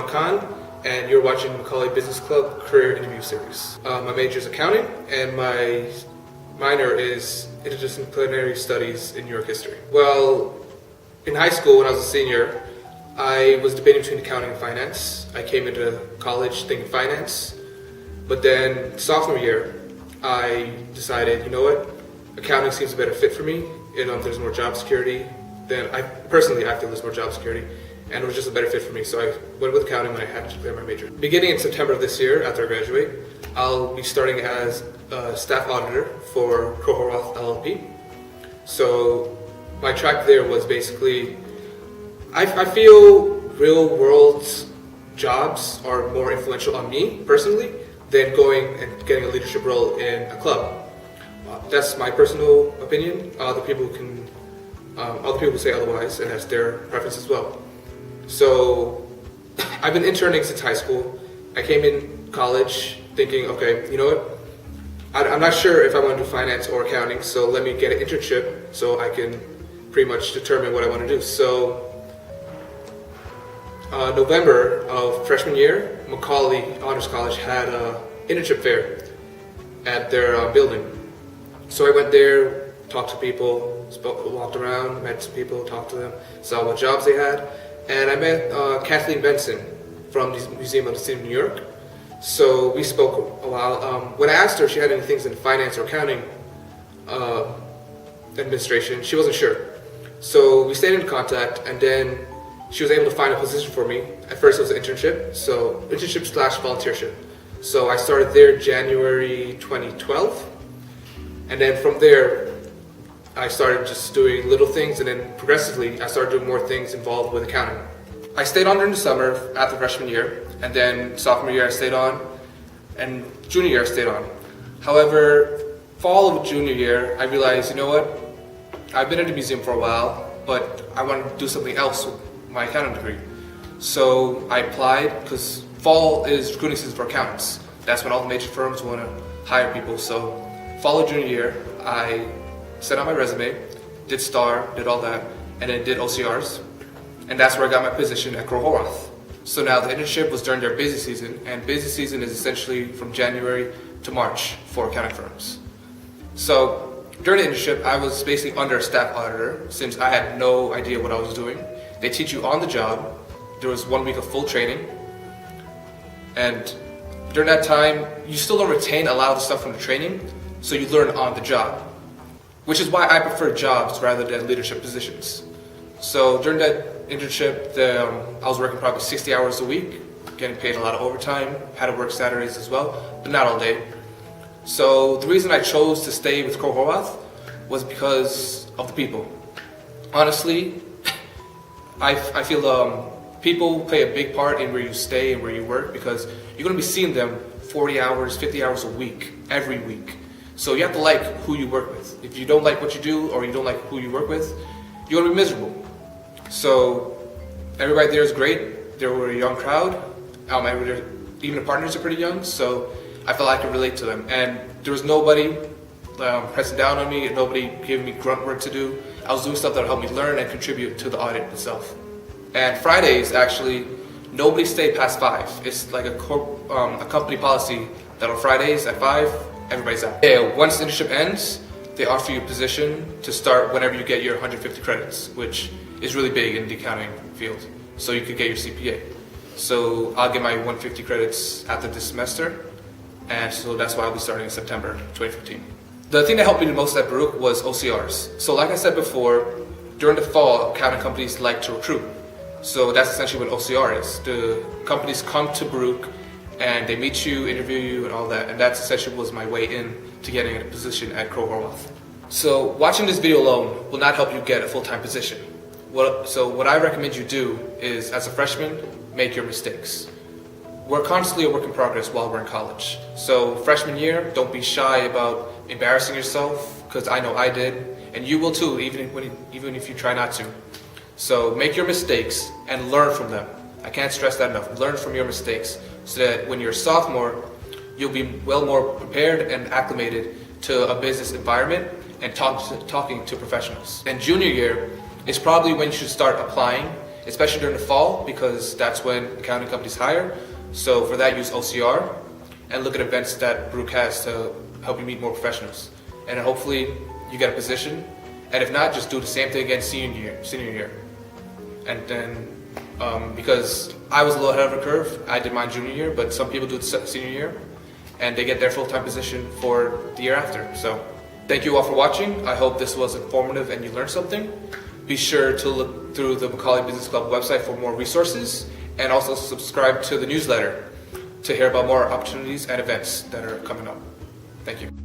Devon and you're watching Macaulay Business Club Career Interview Series. My major is accounting, and my minor is interdisciplinary studies in New York history. Well, in high school when I was a senior, I was debating between accounting and finance. I came into college thinking finance, but then sophomore year, I decided, you know what, accounting seems a better fit for me. There's more job security. I feel there's more job security, and it was just a better fit for me. So I went with accounting when I had to declare my major. Beginning in September of this year, after I graduate, I'll be starting as a staff auditor for Crow LLP. So my track there was basically, I feel real world jobs are more influential on me personally than going and getting a leadership role in a club. That's my personal opinion. Other people say otherwise, and that's their preference as well. So I've been interning since high school. I came in college thinking, okay, you know what? I'm not sure if I want to do finance or accounting, so let me get an internship so I can pretty much determine what I want to do. So November of freshman year, Macaulay Honors College had an internship fair at their building. So I went there, talked to people, walked around, met some people, talked to them, saw what jobs they had, and I met Kathleen Benson from the Museum of the City of New York. So we spoke a while. When I asked her if she had any things in finance or accounting administration, she wasn't sure. So we stayed in contact, and then she was able to find a position for me. At first it was an internship / volunteership. So I started there January 2012. And then from there, I started just doing little things, and then progressively, I started doing more things involved with accounting. I stayed on during the summer after freshman year, and then sophomore year I stayed on, and junior year I stayed on. However, fall of junior year, I realized, you know what? I've been at the museum for a while, but I want to do something else with my accounting degree. So I applied, because fall is recruiting season for accountants. That's when all the major firms want to hire people. So fall of junior year, I sent out my resume, did STAR, did all that, and then did OCRs. And that's where I got my position at Crow. So now the internship was during their busy season, and busy season is essentially from January to March for accounting firms. So during the internship, I was basically under a staff auditor since I had no idea what I was doing. They teach you on the job. There was 1 week of full training. And during that time, you still don't retain a lot of the stuff from the training, so you learn on the job, which is why I prefer jobs rather than leadership positions. So during that internship, I was working probably 60 hours a week, getting paid a lot of overtime, had to work Saturdays as well, but not all day. So the reason I chose to stay with Crow was because of the people. Honestly, I feel people play a big part in where you stay and where you work, because you're going to be seeing them 40 hours, 50 hours a week, every week. So you have to like who you work with. If you don't like what you do, or you don't like who you work with, you're going to be miserable. So everybody there is great. They were a young crowd. Even the partners are pretty young, so I felt I could relate to them. And there was nobody pressing down on me, and nobody giving me grunt work to do. I was doing stuff that would help me learn and contribute to the audit itself. And Fridays, actually, nobody stayed past 5. It's like a company policy that on Fridays at 5, everybody's out. Yeah, once the internship ends, they offer you a position to start whenever you get your 150 credits, which is really big in the accounting field. So you could get your CPA. So I'll get my 150 credits after this semester, and so that's why I'll be starting in September 2015. The thing that helped me the most at Baruch was OCRs. So like I said before, during the fall, accounting companies like to recruit. So that's essentially what OCR is. The companies come to Baruch and they meet you, interview you, and all that. And that's essentially was my way in to getting a position at Crow. So watching this video alone will not help you get a full-time position. So what I recommend you do is, as a freshman, make your mistakes. We're constantly a work in progress while we're in college. So freshman year, don't be shy about embarrassing yourself, because I know I did, and you will too, even if you try not to. So make your mistakes and learn from them. I can't stress that enough. Learn from your mistakes so that when you're a sophomore, you'll be well more prepared and acclimated to a business environment and talking to professionals. And junior year is probably when you should start applying especially during the fall because that's when accounting companies hire. So for that, use OCR and look at events that Brook has to help you meet more professionals. And then hopefully you get a position. And if not, just do the same thing again senior year. And then because I was a little ahead of the curve, I did mine junior year, but some people do it senior year and they get their full-time position for the year after. So thank you all for watching. I hope this was informative and you learned something. Be sure to look through the Macaulay Business Club website for more resources and also subscribe to the newsletter to hear about more opportunities and events that are coming up. Thank you.